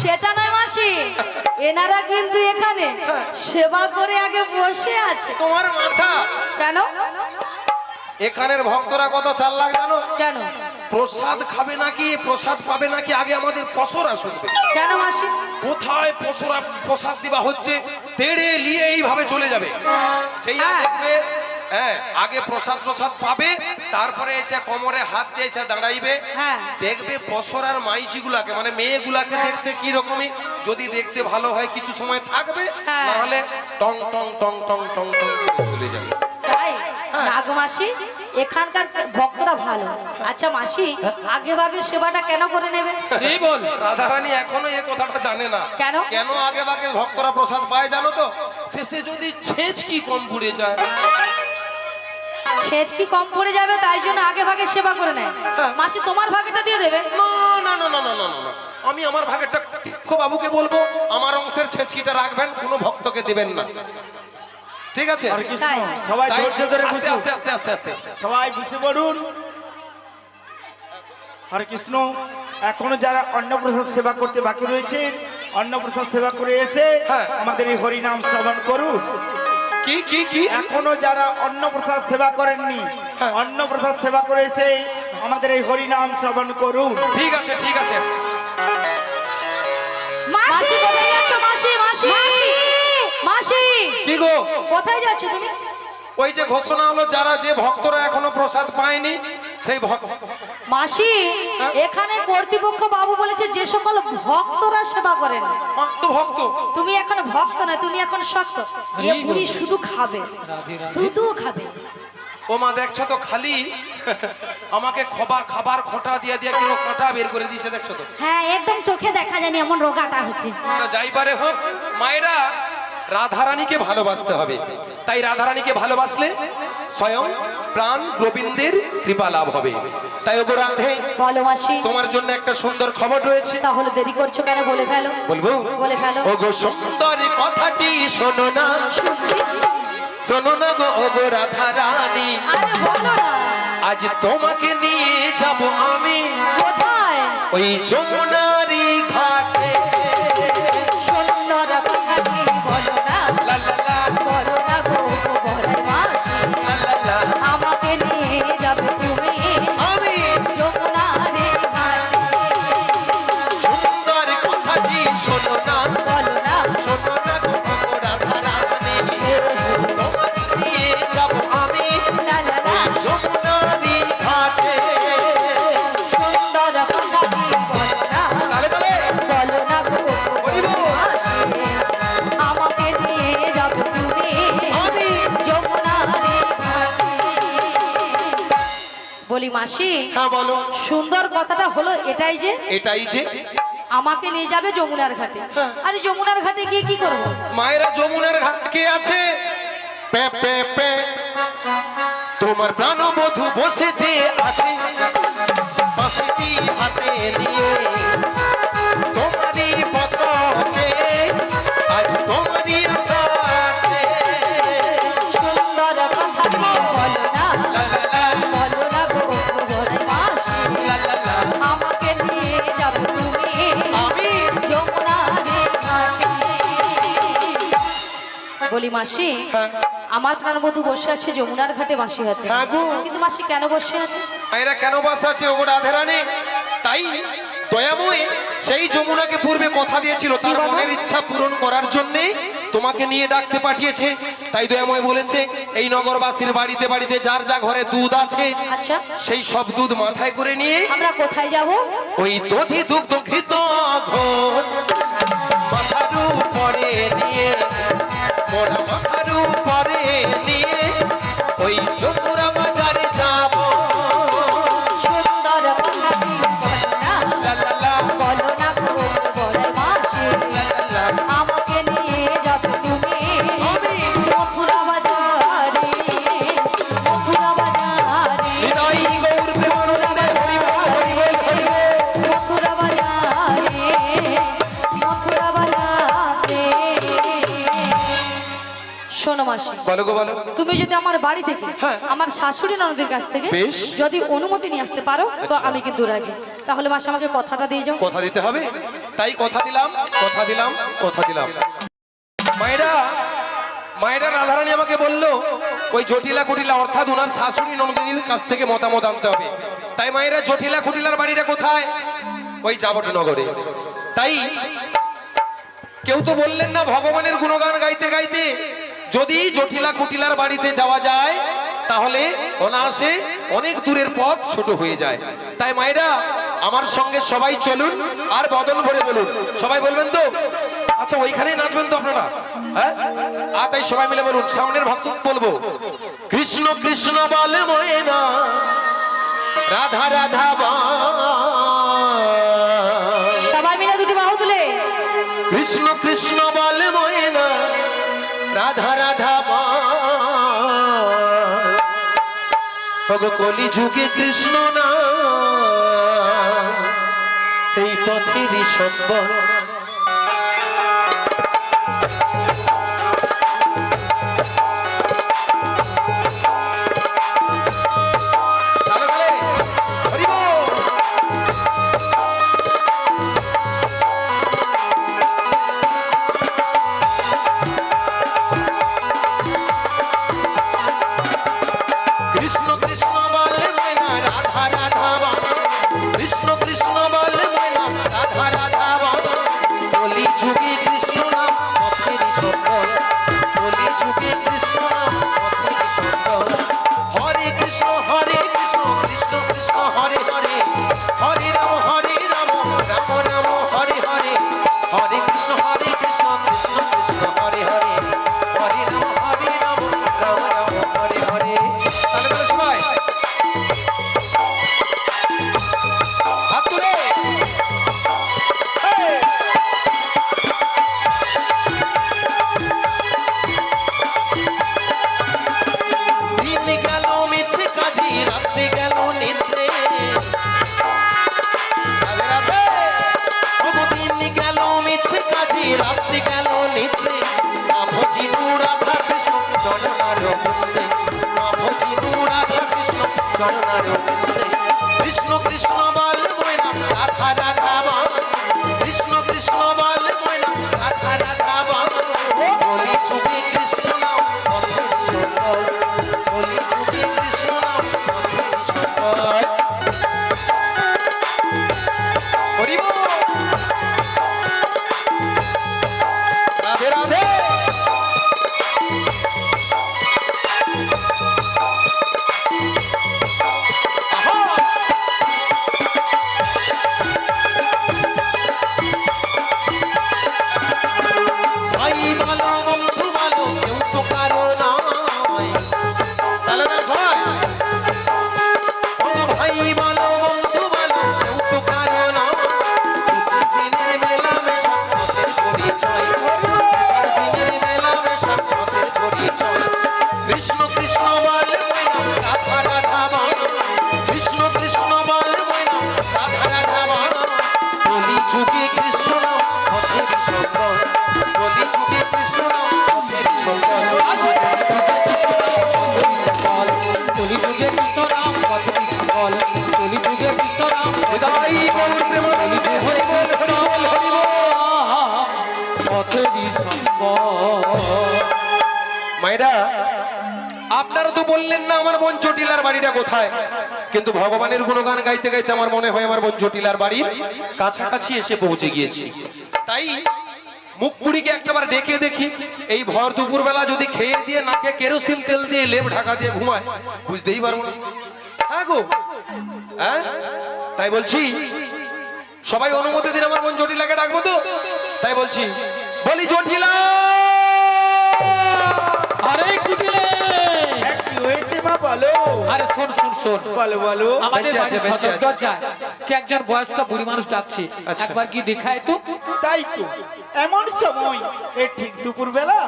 সেটা নয় মাসি, এনারা কিন্তু এখানে সেবা করে আগে বসে আছে। তোমার মাথা। কেন? এখানের ভক্তরা কত চাল লাখ জানো? কেন? প্রসাদ খাবে নাকি, প্রসাদ পাবে নাকি, আগে আমাদের পসরা শুনবে। কেন মাসি? কোথায় পসরা প্রসাদ দিবা হচ্ছে, তেড়ে নিয়ে এইভাবে চলে যাবে। সেই দেখবে, হ্যাঁ, আগে প্রসাদ প্রসাদ পাবে, তারপরে এসে কোমরে হাত দিয়ে এসে দাঁড়াইবে। হ্যাঁ। দেখবে পসরার মাইসি গুলাকে, মানে মেয়েগুলাকে দেখতে কি রকমই, যদি দেখতে ভালো হয় কিছু সময় থাকবে, হ্যাঁ। নাহলে টং টং টং টং টং টং করে চলে যাবে। তাই না গো মাসি, এখানকার ভক্তরা ভালো। আচ্ছা মাসি, আগে ভাগে সেবাটা কেন করে নেবে? এই বল। রাধারানী এখনো এই কথাটা জানে না। কেন? কেন আগে ভাগে ভক্তরা প্রসাদ পায় জানো তো? শেষে যদি ছেঁচ কি কম পড়ে যায়, সেচ কি কম পড়ে যাবে, তাই জন্য আগে ভাগে সেবা করে নেয়। মাসি তোমার ভাগটা দিয়ে দেবে। না না না না না না না, আমি আমার ভাগেরটা তীক্ষ্ণ বাবুকে বলবো, আমার অংশের ছেঁচকিটা রাখবেন, কোনো ভক্তকে দিবেন না, ঠিক আছে? হরে কৃষ্ণ, তাই। সবাই তাই ধৈর্য ধরে আস্তে বসুন, আস্তে আস্তে আস্তে আস্তে। সবাই বসে পড়ুন। হরে কৃষ্ণ, এখনো যারা অন্নপ্রসাদ সেবা করতে বাকি রয়েছে, অন্নপ্রসাদ সেবা করে এসে হ্যাঁ। আমাদের এই হরিনাম শ্রবণ করুন। কি কি কি? এখনো যারা অন্নপ্রসাদ সেবা করেননি, হ্যাঁ। অন্নপ্রসাদ সেবা করে এসে আমাদের এই হরিনাম শ্রবণ করুন। ঠিক আছে ঠিক আছে। মাসি কোথায় যাচ্ছ? মাসি মাসি মাসি কি গো? কোথায় যাচ্ছ তুমি? ওই যে ঘোষণা হলো যারা যে ভক্তরা এখনো প্রসাদ পায়নি সেই মাসি হ্যাঁ? এখানে কর্তৃপক্ষ বাবু বলেছে যে সকল ভক্তরা সেবা করেন। ভক্ত তুমি এখন ভক্ত না, তুমি এখন শক্ত। এ বুড়ি শুধু খাবে, রাধে রাধে। শুধু খাবে। ও মা দেখছো তো খালি আমাকে খাবার খোঁটা দিয়ে দিয়ে কিনো কাঁটা বের করে দিয়েছে দেখছো তো। হ্যাঁ একদম চোখে দেখা জানি এমন রোগাটা হচ্ছে। তা যাই পারে হোক মায়েরা রাধারানীকে ভালোবাসতে হবে। তাই রাধারানীকে ভালোবাসলে স্বয়ং প্রাণ গোবিন্দের কৃপা লাভ হবে। তাই ওগো রাধে বলো মাসি, তোমার জন্য একটা সুন্দর খবর রয়েছে। তাহলে দেরি করছো কেন? বলে ফেলো। বলবো? বলে ফেলো। ওগো সুন্দর কথাটি শোনো না, শুনছি। শোনো না গো ওগো রাধারানী, আরে বলো না। আজ তোমাকে নিয়ে যাব আমি কোথায়? ওই যমুনারি ঘাটে। সুন্দর কথাটি বলো না, লা লা লা, বলো না গো বলে মাসি, লা লা লা, আমাকে নিয়ে যাবে তুমি আমি যমুনারে ঘাটে। সুন্দর কথাটি শোনো না, বলো না, শোনো না গো ওগো রাধারানী, তোমাকে নিয়ে যাব আমি লা লা লা। যমুনারি ঘাটে। সুন্দর কথাটি বলো না, তালে তালে বলো না গো বলিব। মাসি, আমাকে নিয়ে যাবে তুমি আমি যমুনারে ঘাটে। বলি মাসি, হ্যাঁ বলো। সুন্দর কথাটা হলো এটাই যে এটাই যে আমাকে নিয়ে যাবে যমুনার ঘাটে। আরে যমুনার ঘাটে গিয়ে কি করবো? মায়েরা যমুনার ঘাট কে আছে? পে পে পে তোমার প্রাণবধূ বসে যে আছে বাঁশিটি হাতে নিয়ে, তোমারই পথে আজ তোমারই আশাতে। সুন্দর কথাটি বলো না, লা লা লা, বলো না গো বলে মাসি, লা লা লা, আমাকে নিয়ে যাবে তুমি আমি যমুনারে ঘাটে। বলি মাসি, হ্যাঁ আমার প্রাণবধূ বসে আছে যমুনার ঘাটে বাঁশি হাতে। হ্যাঁ গো। কিন্তু মাসি কেন বসে আছে? মায়েরা কেন বাসা আছে ওগো রাধারানী? তাই দয়াময় সেই যমুনাকে পূর্বে কথা দিয়েছিল তার বাবা? মনের ইচ্ছা পূরণ করার জন্য তোমাকে নিয়ে ডাকতে পাঠিয়েছে। তাই দয়াময় বলেছে এই নগরবাসীর বাড়িতে বাড়িতে যার যা ঘরে দুধ আছে আচ্ছা, সেই সব দুধ মাথায় করে নিয়ে আমরা কোথায় যাব? ওই দধি দুগ্ধ ঘৃত ঘোর মাথার উপরে নিয়ে, মোরা মাথার উপরে নিয়ে ওই যমুনা বাজারে যাব। সুন্দর কথাটি বলো না, লা লা লা, বলো না গো বলে মাসি, লা লা লা, আমাকে নিয়ে যাবে তুমি আমি মথুরা বাজারে, মথুরা বাজারে, হৃদয় গৌর প্রেমানন্দে হরি বল, হরি বল, হরি বল। মথুরা বাজারে, মথুরা বাজারে। শোনো মাসি, বলো গো বলো। তুমি যদি আমার বাড়ি থেকে হ্যাঁ। আমার শাশুড়ি ননদের কাছ থেকে বেশ। যদি অনুমতি নিয়ে আসতে পারো তো আচ্ছা। আমি কিন্তু রাজি। তাহলে মাসি আমাকে কথাটা দিয়ে যাও। কথা দিতে হবে, তাই কথা দিলাম কথা দিলাম কথা দিলাম। মায়েরা মায়েরা রাধারানী আমাকে বললো ওই জটিলা কুটিলা অর্থাৎ ওনার শাশুড়ি নন্দিনীর কাছ থেকে মতামত আনতে হবে। তাই মায়েরা জটিলা কুটিলার বাড়িটা কোথায়? ওই জাবটনগরে। তাই কেউ তো বললেন না ভগবানের গুণগান গাইতে গাইতে যদি জটিলা কুটিলার বাড়িতে যাওয়া যায় তাহলে অনায়াসে অনেক দূরের পথ ছোট হয়ে যায়। তাই মায়েরা আমার সঙ্গে সবাই চলুন আর বদন ভরে বলুন। সবাই বলবেন তো? আচ্ছা ওইখানেই নাচবেন তো আপনারা? হ্যাঁ, আর তাই সবাই মিলে বলুন। সামনের ভক্ত বলবো কৃষ্ণ কৃষ্ণ বলে ময়না, রাধা রাধা বল। সবাই মিলে দুটি বাহু তুলে কৃষ্ণ কৃষ্ণ বলে ময়না, রাধা রাধা বল। কলি যুগে কৃষ্ণ না এই পথেরই সম্বল। তালে তালে, হরি বল। কৃষ্ণ কৃষ্ণ বলে ময়না, রাধা রাধা হরে হরে হরে রাম রাম রাম হরে হরে হরে কৃষ্ণ কৃষ্ণ কৃষ্ণ হরে হরে হরে রাম রাম রাম হরে হরে। তাহলে বলে সবাই হাত তুলে দিন গেল মিছে কাজী রাত্রি গেল নিদ্রে দিন গেল মিছে কাজী রাত্রি গেল নিদ্রে ভজিনু রাধা কৃষ্ণ জননার বন্দে ভজিনু রাধা কৃষ্ণ জননার বন্দে কৃষ্ণ কৃষ্ণ বল ময়না রাধা রাধা বল কৃষ্ণ কৃষ্ণ বল ময়না রাধা রাধা বল বলি চুপি কৃষ্ণ নাম অন্ধের সকল বলি চুপি কৃষ্ণ নাম অন্ধের সকল হরি বল রাধে রাধে ভাই ভালো বন্ধু ভালো কেউ তো কারো নয়। তাহলে সবাই ভাই ভালো বন্ধু ভালো কেউ তো কারো নয়। দিনের মেলামেশা পথের পরিচয় দিনের মেলামেশা পথের পরিচয় কৃষ্ণ কৃষ্ণ বল ময়না রাধা রাধা বল কৃষ্ণ কৃষ্ণ বল ময়না রাধা রাধা বল বলি যুগে কৃষ্ণ নাম পথের সকল বলি যুগে কৃষ্ণ নাম পথের সকল কলি যুগে কৃষ্ণ রাম পথে সকল কলি যুগে কৃষ্ণ রাম হৃদয় গৌর প্রেমানন্দ হরি বল হরি বল হরি বল। পথেরই সম্পদ। মায়েরা আপনারা তো বললেন না আমার বোন চটিলার বাড়িটা কোথায়, কিন্তু ভগবানের গুণগান গাইতে গাইতে আমার মনে হয় আমার বোন চটিলার বাড়ির কাছাকাছি এসে পৌঁছে গিয়েছি। তাই মুখ পুড়িকে একটাবার ডেকে দেখি, এই ভর দুপুর বেলা যদি খেয়ে দিয়ে নাকে কেরোসিন তেল দিয়ে লেপ ঢাকা দিয়ে ঘুমায় বুঝতেই পারবো না। হ্যাঁ গো, হ্যাঁ তাই বলছি সবাই অনুমতি দিন আমার বোন জটিলাকে ডাকবো তো, তাই বলছি বলি জটিলা। আরে কি দিলে? কি হয়েছে মা বলো? আরে শোন শোন শোন, বলো বলো। আমাদের বেঁচে আছে, বাড়ির বেঁচে সদর আছে। দরজায় কে একজন বয়স্ক বুড়ি মানুষ ডাকছে, আচ্ছা। একবার কি দেখায় তো। তাই তো এমন সময় এ ঠিক দুপুর বেলা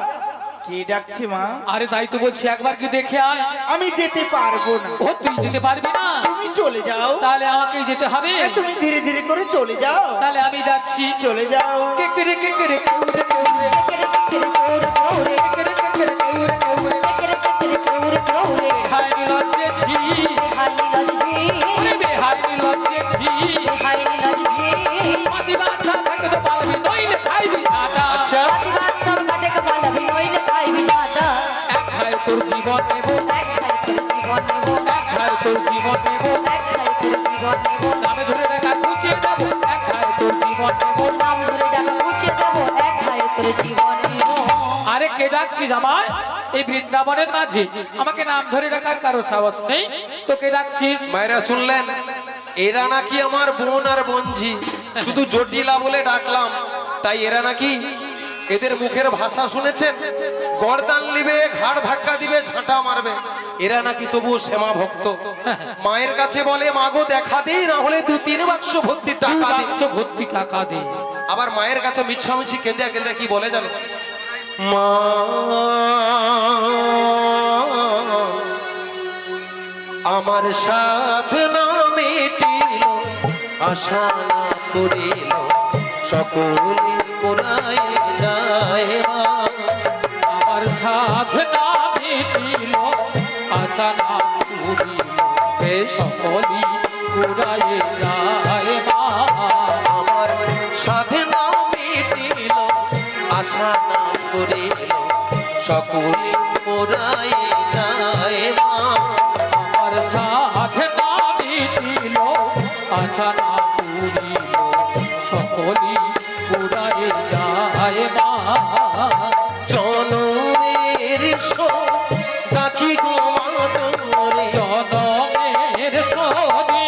কে ডাকছে মা? আরে তাই তো বলছি একবার কি দেখে আয়। আমি যেতে পারবো না। ও তুই যেতে পারবি না? তুমি চলে যাও। তাহলে আমাকেই যেতে হবে। তুমি ধীরে ধীরে করে চলে যাও। তাহলে আমি যাচ্ছি। চলে যাও। কে করে কে করে কেউরে কেউরে হাই লজ্জেছি, আরে বেহাই লজ্জেছি। মাছি বাচ্চা থাকে তো পালবি, নইলে খাইবি আটা। আচ্ছা এক খাই তোর জীবন নেব, এক খাই তোর জীবন নেব, নামে ধরে দেখা গুছিয়ে দেবো, এক খাই তোর জীবন নেব। আরে কে ডাকছিস আমায় এই বৃন্দাবনের মাঝে? আমাকে নাম ধরে ডাকার কারো সাহস নেই, তো কে ডাকছিস? মায়েরা শুনলেন, এরা নাকি আমার বোন আর বোনঝি, শুধু জটিলা বলে ডাকলাম তাই এরা নাকি, এদের মুখের ভাষা শুনেছেন, গর্দান নিবে, ঘাড় ধাক্কা দিবে, ঝাঁটা মারবে, এরা নাকি তবুও শ্যামা ভক্ত। মায়ের কাছে বলে মাগো দেখা দেই, না হলে 2-3 বাক্স ভর্তি টাকা দে। 2 ভর্তি টাকা দে। আবার মায়ের কাছে মিছামিছি কেঁদে কেঁদে কি বলে জানো? মা আমার সাধনা মিটিল, আশা না করিল, সকল পুরাই যায় মা। আমার সাধনা মিটিল, আশা না করিল, সকলি পুরায়ে যায় মা। আমার সাধনা মিটিল, আশা না করিল, সকল পুরাই যায় মা। আমার সাধনা মিটিল, আশা না করিল, সকলি পুরায়ে যায় মা। জনমের ডাকি গো মা তোরে, জনমের শনি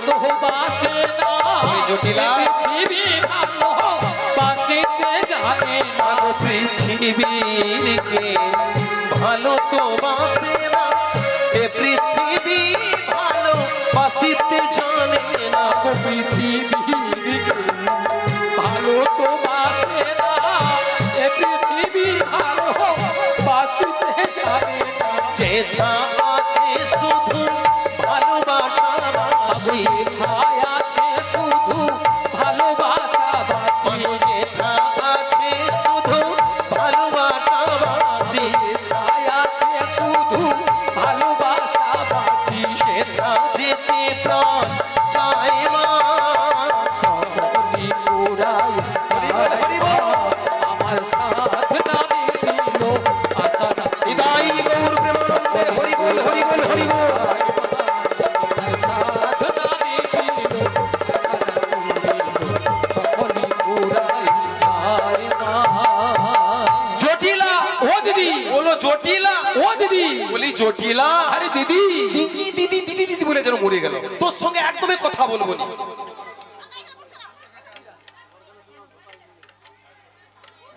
তো বাসে না ওই জটিলা। পৃথিবী ভালো বাসিতে জানে না ভালো পৃথিবীকে ভালো তো বাসে না, এ পৃথিবী ভালো বাসিতে জানে না। পৃথিবীকে ভালো তো বাসে না এ পৃথিবী ভালো বাসিতে জানে না যেথা আছে শুধু ভালোবাসাবাসী, কোথায় আছে শুধু ভালোবাসাবাসী যেথা আছে শুধু ভালোবাসাবাসী, কোথায় আছে শুধু ভালোবাসাবাসী সেথা যেতে প্রাণ চায় মা। সকলি পুরাই আমার সাথ নামে দিল আশা হৃদয় গৌর প্রেমানন্দে হরি বল হরি বল হরি বল। জটিলা ও দিদি বলো জটিলা, ও দিদি বলি জটিলা। আরে দিদি দিদি দিদি দিদি দিদি বলে যেন মরে গেল, তোর সঙ্গে একদমই কথা বলবো না।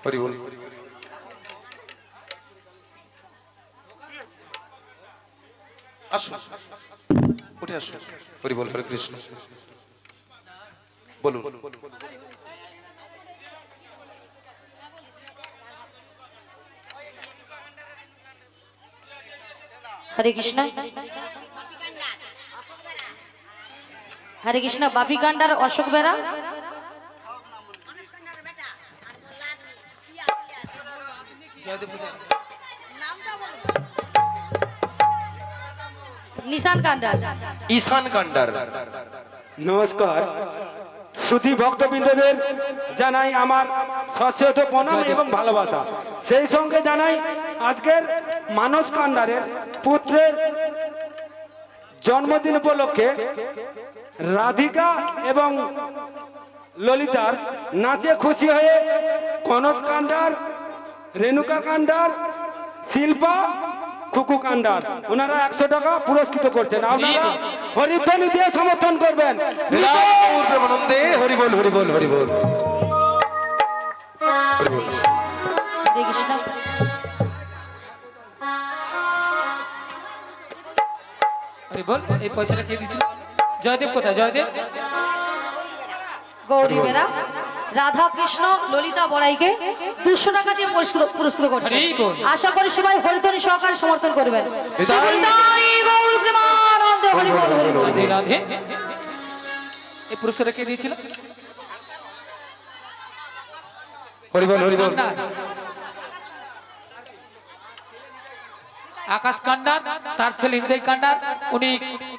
হরি বল। আসো উঠে আসো, হরি বল হরে কৃষ্ণ বলুন। হরে কৃষ্ণ হরে কৃষ্ণ। বাপি কান্ডার অশোক বেরা নিশান কান্ডার ঈশান কান্ডার। নমস্কার, সুধী ভক্তবৃন্দদের জানাই আমার সশ্রদ্ধ প্রণাম এবং ভালোবাসা। সেই সঙ্গে জানাই আজকের মানস কান্ডারের পুত্রের জন্মদিন উপলক্ষে রাধিকা এবং ললিতার নাচে খুশি হয়ে কনজ কান্ডার, রেণুকা কান্ডার, শিল্পা, খুকু কান্ডার ওনারা 100 টাকা পুরস্কৃত করছেন। আপনারা হরিধ্বনি দিয়ে সমর্থন করবেন। গৌর প্রেমানন্দে হরি বল হরি বল হরি বল হরি বল। হরে কৃষ্ণ। আরে বল এই পয়সাটা কে দিছিল? জয়দেব কোথায়? জয়দেব গৌরী বেরা রাধা কৃষ্ণ ললিতা বড়াইকে 200 টাকা দিয়ে পুরস্কৃত করছে। হরি বল। আশা করি সবাই হরিধ্বনি সহকারে সমর্থন করবেন। হৃদয়- হৃদয় গৌর প্রেমানন্দে হরি বল হরি বল। রাধে রাধে। এই পুরস্কারটা কে দিয়েছিল? হরি বল হরি বল। কান্ডার। আকাশ কান্ডার, তার ছেলে হৃদয় কান্ডার, উনি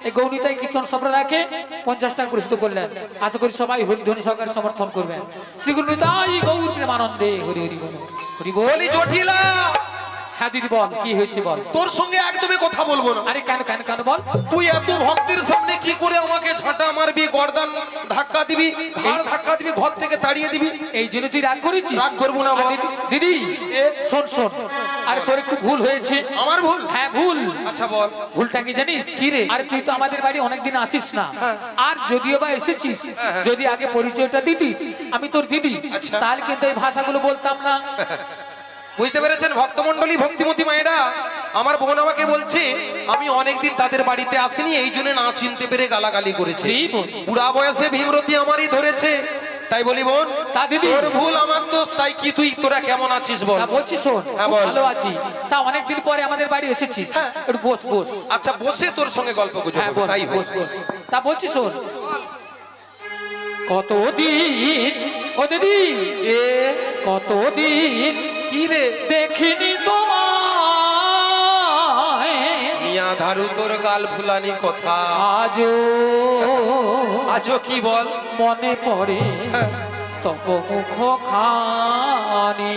এই গৌরীতাই কীর্তন সম্প্রদায়কে 50 টাকা পুরস্কৃত করলেন। আশা করি সবাই হরিধ্বনি সহকারে সমর্থন করবেন। শ্রী গুরু নিতাই গৌর প্রেমানন্দে হরি হরি বল হরি বল। বলি জটিলা, হ্যাঁ দিদি বল, কি হয়েছে বল। তোর সঙ্গে একদমই কথা বলবো না। আরে কেন কেন কেন বল। তুই এত ভক্তের সামনে কি করে আমাকে ঝাঁটা মারবি, গর্দান ধাক্কা দিবি, ঘাড় ধাক্কা দিবি, ঘর থেকে তাড়িয়ে দিবি? এই জন্য তুই রাগ করেছিস? রাগ করবো না বাবা। দিদি এ? শোন শোন, আরে তোর একটু ভুল হয়েছে। আমার ভুল? হ্যাঁ ভুল। আচ্ছা বল। ভুলটা কি জানিস? কি রে? আরে তুই তো আমাদের বাড়ি অনেকদিন আসিস না, হ্যাঁ। আর যদিও বা এসেছিস, হ্যাঁ। যদি আগে পরিচয়টা দিতিস আমি তোর দিদি, আচ্ছা। তাহলে কিন্তু এই ভাষাগুলো বলতাম না। বুঝতে পেরেছেন ভক্তমন্ডলী, ভক্তিমতী মায়েরা? আমার বোন আমাকে বলছে আমি অনেকদিন তাদের বাড়িতে আসিনি, এই জন্য না চিনতে পেরে গালাগালি করেছে। এই বোন। বুড়া বয়সে ভীমরতি আমারই ধরেছে, তাই বলি বোন তা দিদি। তোর ভুল আমার দোষ, তাই কি তুই তোরা কেমন আছিস বল? তা বলছি শোন, হ্যাঁ, খুব বল। ভালো আছি। তা অনেকদিন পরে আমাদের বাড়ি এসেছিস, হ্যাঁ। একটু বস বস। আচ্ছা বসে তোর সঙ্গে গল্প গুজব হ্যাঁ হবে, বস তাই হোক। বস বস। তা বলছি শোন, কতদিন ও দিদি, এ কতদিন কি রে দেখিনি তোমায়, মিয়া ধারু তোর গাল ফুলানি কথা আজও আজও কি বল? মনে পড়ে হ্যাঁ। তব মুখ খানি।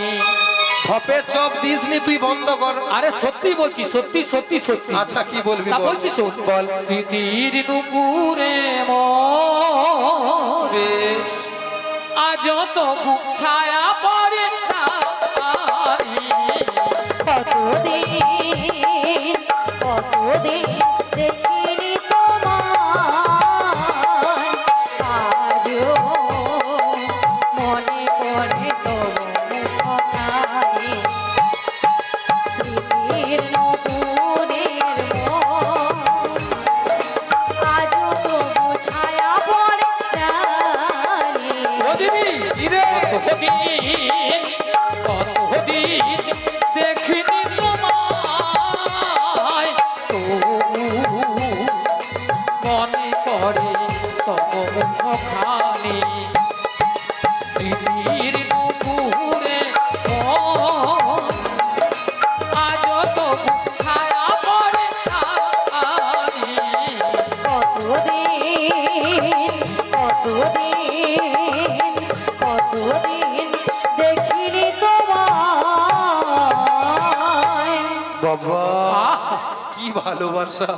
ধপে চপ দিসনি তুই, বন্ধ কর। আরে সত্যি বলছি, সত্যি সত্যি সত্যি। আচ্ছা কি বলবি তা বল। বলছি শোন, বল। স্মৃতির নুপুরে মোর রে আজ তো ছায়া পড়ে তারি। কতদিন কতদিন দেখিনি তোমায়, কতদিন দেখিনি তোমায় তবু মনে পড়ে তব মুখখানি স্মৃতির নুপুরে আজ তো ছায়া পড়ে আনি কতদিন দেখিনি তোমায়। বাবা কি ভালোবাসা